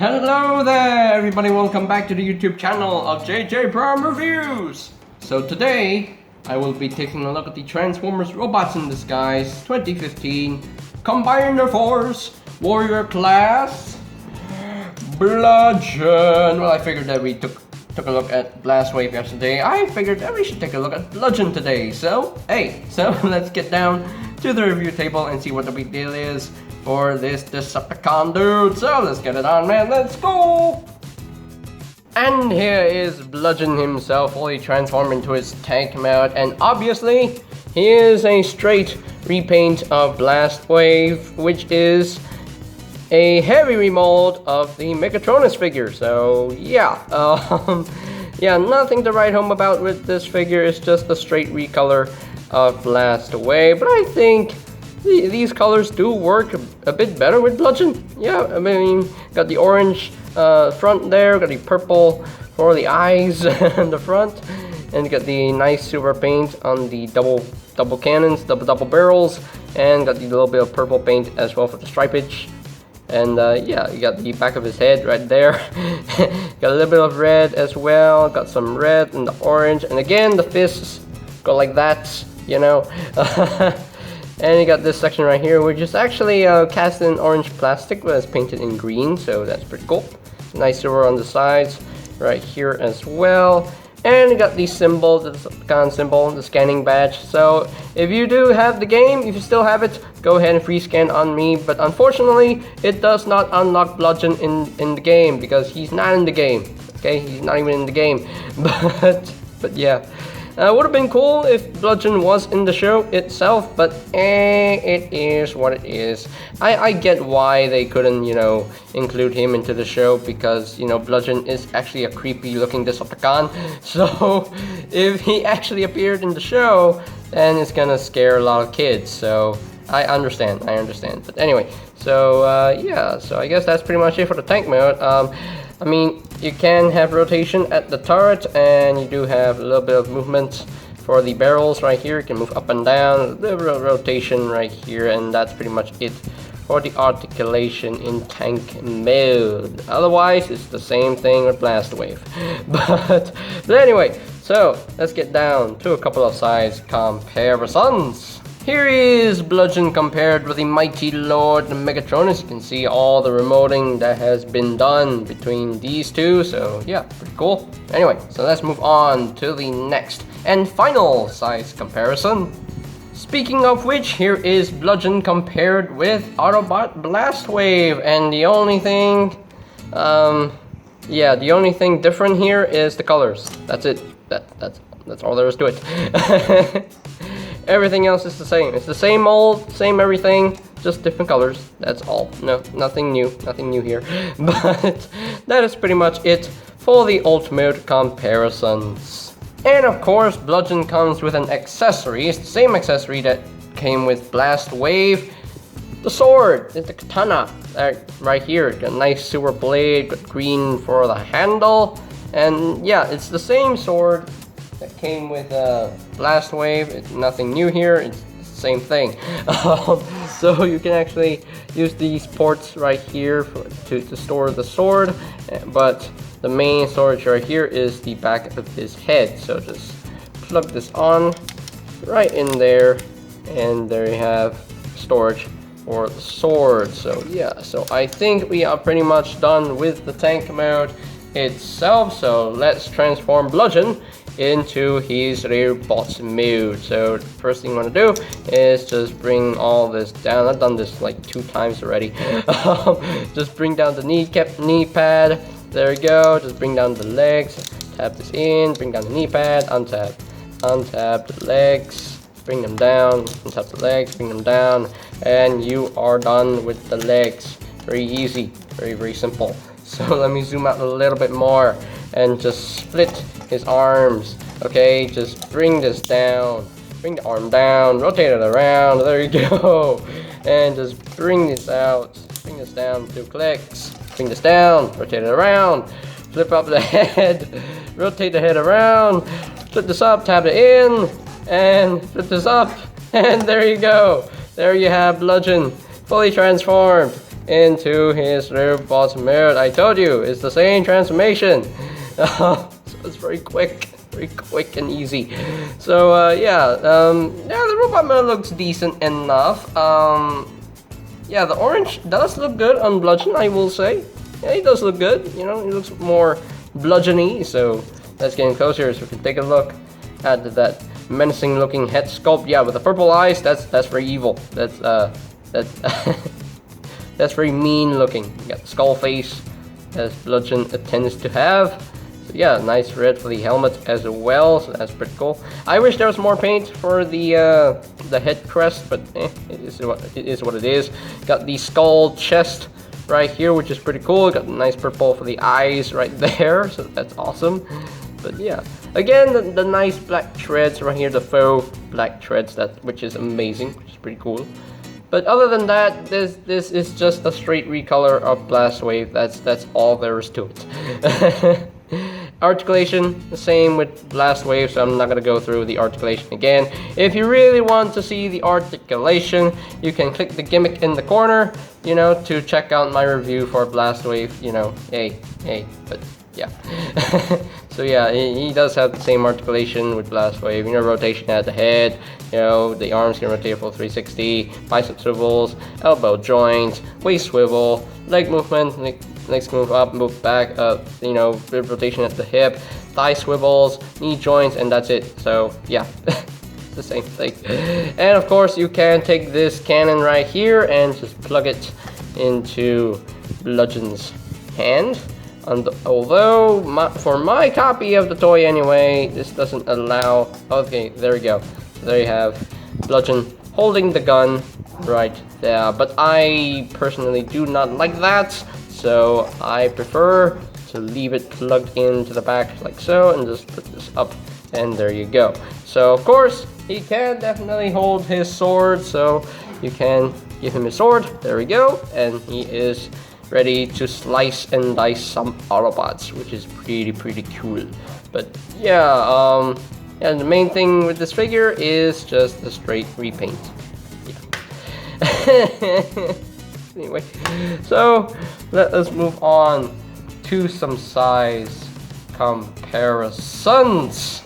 Hello there everybody, welcome back to the YouTube channel of JJ Prime Reviews. So today I will be taking a look at the Transformers Robots in Disguise 2015 Combiner Force Warrior Class Bludgeon. Well, I figured that we took a look at Blast Wave yesterday. I figured that we should take a look at Bludgeon today. So let's get down to the review table and see what the big deal is for this Decepticon dude. So let's get it on, man, let's go! And here is Bludgeon himself, fully transformed into his tank mode, and obviously he is a straight repaint of Blast Wave, which is a heavy remold of the Megatronus figure. So yeah, yeah, nothing to write home about with this figure. It's just a straight recolor of Blast Wave, but I think these colors do work a bit better with Bludgeon. Yeah, I mean, got the orange front there, got the purple for the eyes in the front, and got the nice silver paint on the double cannons, double barrels, and got the little bit of purple paint as well for the stripage. And yeah, you got the back of his head right there. Got a little bit of red as well, got some red and the orange, and again the fists go like that, you know. And you got this section right here, which is actually cast in orange plastic, but it's painted in green, so that's pretty cool. Nice silver on the sides, right here as well. And you got the symbol, the Decepticon symbol, the scanning badge. So if you do have the game, if you still have it, go ahead and free scan on me. But unfortunately, it does not unlock Bludgeon in the game because he's not in the game. Okay, he's not even in the game. But yeah. Would have been cool if Bludgeon was in the show itself, but it is what it is. I get why they couldn't, you know, include him into the show because, you know, Bludgeon is actually a creepy looking Decepticon. So if he actually appeared in the show, then it's gonna scare a lot of kids. So I understand. But anyway, so yeah, so I guess that's pretty much it for the tank mode. I mean, you can have rotation at the turret, and you do have a little bit of movement for the barrels right here. You can move up and down, a little bit of rotation right here, and that's pretty much it for the articulation in tank mode. Otherwise, it's the same thing with Blast Wave. But anyway, so let's get down to a couple of size comparisons. Here is Bludgeon compared with the mighty Lord Megatronus. You can see all the remoting that has been done between these two, so yeah, pretty cool. Anyway, so let's move on to the next and final size comparison. Speaking of which, here is Bludgeon compared with Autobot Blast Wave, and the only thing, yeah, the only thing different here is the colors. That's it. That's all there is to it. Everything else is the same. It's the same mold, same everything, just different colors. That's all. No, nothing new here. But that is pretty much it for the ultimate comparisons. And of course, Bludgeon comes with an accessory. It's the same accessory that came with Blast Wave. The sword is the katana right here. Got a nice silver blade, got green for the handle, and yeah, it's the same sword that came with Blast Wave. It's nothing new here, it's the same thing. So you can actually use these ports right here to store the sword, but the main storage right here is the back of his head. So just plug this on right in there, and there you have storage for the sword. So yeah, so I think we are pretty much done with the tank mode itself. So let's transform Bludgeon into his rear boss mode. So the first thing you want to do is just bring all this down. I've done this like 2 times already. Just bring down the knee pad. There we go. Just bring down the legs. Tap this in. Bring down the knee pad. Untap the legs. Bring them down. Untap the legs. Bring them down, and you are done with the legs. Very easy. Very simple. So let me zoom out a little bit more and just split his arms. Okay, just bring this down, bring the arm down, rotate it around, there you go, and just bring this out, bring this down 2 clicks, bring this down, rotate it around, flip up the head, rotate the head around, flip this up, tap it in, and flip this up, and there you go. There you have Bludgeon, fully transformed. into his robot mode. I told you, it's the same transformation. So it's very quick and easy. So yeah, the robot mode looks decent enough. Yeah, the orange does look good on Bludgeon, I will say. Yeah, he does look good. You know, he looks more bludgeony. So let's get in closer so we can take a look at that menacing looking head sculpt. Yeah, with the purple eyes, that's very evil. That's that's very mean looking. You got the skull face, as Bludgeon tends to have. So yeah, nice red for the helmet as well. So that's pretty cool. I wish there was more paint for the head crest, but it is what it is. Got the skull chest right here, which is pretty cool. Got nice purple for the eyes right there, so that's awesome. But yeah, again, the nice black treads right here, the faux black treads, which is amazing, which is pretty cool. But other than that, this is just a straight recolor of Blast Wave. That's all there is to it. Articulation, the same with Blast Wave, so I'm not gonna go through the articulation again. If you really want to see the articulation, you can click the gimmick in the corner, you know, to check out my review for Blast Wave. You know, hey, but yeah. So yeah, he does have the same articulation with Blast Wave. You know, rotation at the head. You know, the arms can rotate for 360. Bicep swivels, elbow joints, waist swivel, leg movement. Legs move up, move back. You know, rotation at the hip, thigh swivels, knee joints, and that's it. So yeah. The same thing. And of course, you can take this cannon right here and just plug it into Bludgeon's hand. Although for my copy of the toy anyway, this doesn't allow. Okay, there we go. There you have Bludgeon holding the gun right there. But I personally do not like that, so I prefer to leave it plugged into the back like so, and just put this up, and there you go. So of course, he can definitely hold his sword, so you can give him his sword. There we go, and he is ready to slice and dice some Autobots, which is pretty cool. But yeah, and the main thing with this figure is just the straight repaint. Yeah. Anyway, so let us move on to some size comparisons.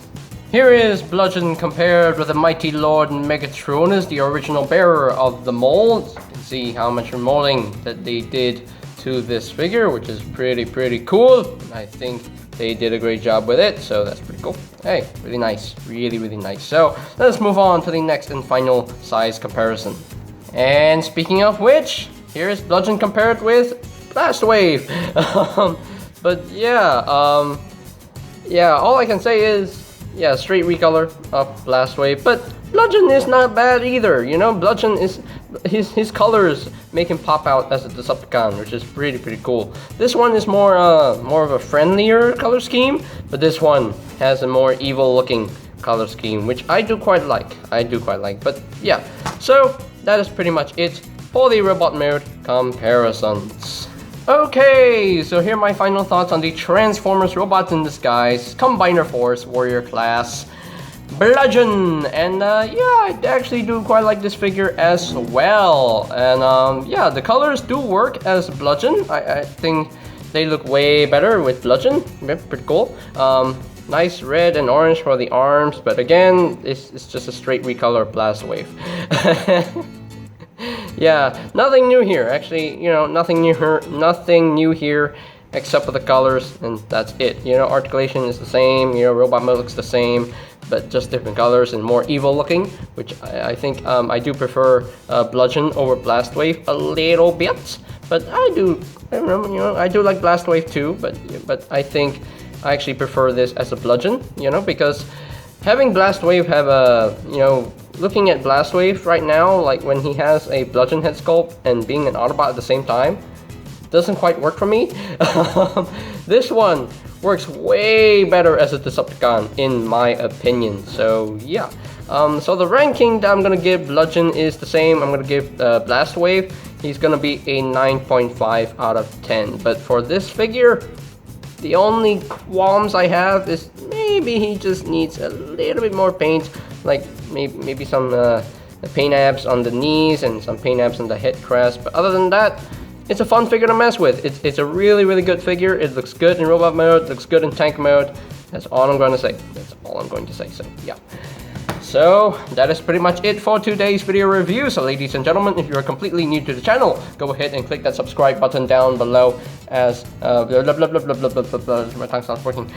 Here is Bludgeon compared with the mighty Lord Megatronus, the original bearer of the mold. You can see how much remolding that they did to this figure, which is pretty cool. I think they did a great job with it, so that's pretty cool. Hey, really nice, really nice. So let's move on to the next and final size comparison. And speaking of which, here is Bludgeon compared with Blast Wave. But yeah, yeah, all I can say is, yeah, straight recolor of Blast Wave, but Bludgeon is not bad either. You know, Bludgeon is his colors make him pop out as a Decepticon, which is pretty cool. This one is more of a friendlier color scheme, but this one has a more evil looking color scheme, which I do quite like. But yeah, so that is pretty much it for the robot mode comparisons. Okay, so here are my final thoughts on the Transformers Robots in Disguise Combiner Force Warrior Class Bludgeon. And yeah, I actually do quite like this figure as well. And yeah, the colors do work as Bludgeon. I think they look way better with Bludgeon. Pretty cool. Nice red and orange for the arms, but again, it's just a straight recolor Blast Wave. Yeah, nothing new here. Actually, you know, nothing new here except for the colors, and that's it. You know, articulation is the same. You know, robot mode looks the same, but just different colors and more evil looking, which I think I do prefer Bludgeon over Blast Wave a little bit. But I do like Blast Wave too. But I think I actually prefer this as a Bludgeon. You know, because having Blast Wave have a, you know, looking at Blast Wave right now, like when he has a Bludgeon head sculpt and being an Autobot at the same time, doesn't quite work for me. This one works way better as a Decepticon, in my opinion. So yeah, so the ranking that I'm gonna give Bludgeon is the same. I'm gonna give Blast Wave, he's gonna be a 9.5 out of 10. But for this figure, the only qualms I have is maybe he just needs a little bit more paint, like maybe some paint apps on the knees and some paint apps on the head crest. But other than that, it's a fun figure to mess with. It's a really, really good figure. It looks good in robot mode, looks good in tank mode. That's all I'm going to say. That's all I'm going to say. So, yeah. So, that is pretty much it for today's video review. So, ladies and gentlemen, if you are completely new to the channel, go ahead and click that subscribe button down below as... my tongue stops working.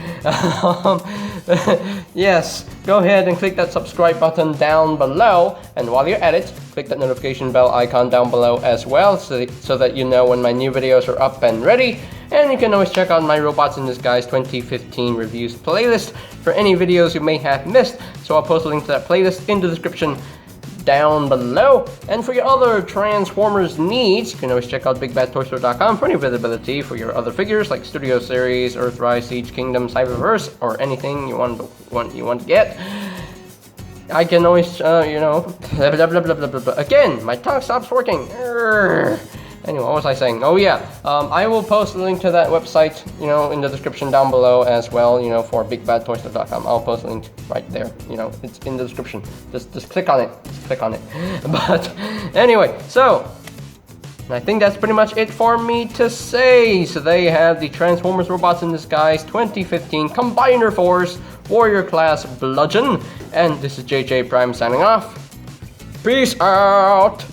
Yes, go ahead and click that subscribe button down below. And while you're at it, click that notification bell icon down below as well, so that you know when my new videos are up and ready. And you can always check out my Robots in Disguise 2015 reviews playlist for any videos you may have missed. So I'll post a link to that playlist in the description down below. And for your other Transformers needs, you can always check out BigBadToyStore.com for any availability for your other figures like Studio Series, Earthrise, Siege Kingdom, Cyberverse, or anything you want to get. I can always, you know, again, my tongue stops working. Anyway, what was I saying? Oh yeah, I will post a link to that website, you know, in the description down below as well, you know, for BigBadToyStore.com. I'll post a link right there, you know, it's in the description. Just click on it, But anyway, so I think that's pretty much it for me to say. So there you have the Transformers Robots in Disguise 2015 Combiner Force Warrior Class Bludgeon. And this is JJ Prime signing off. Peace out!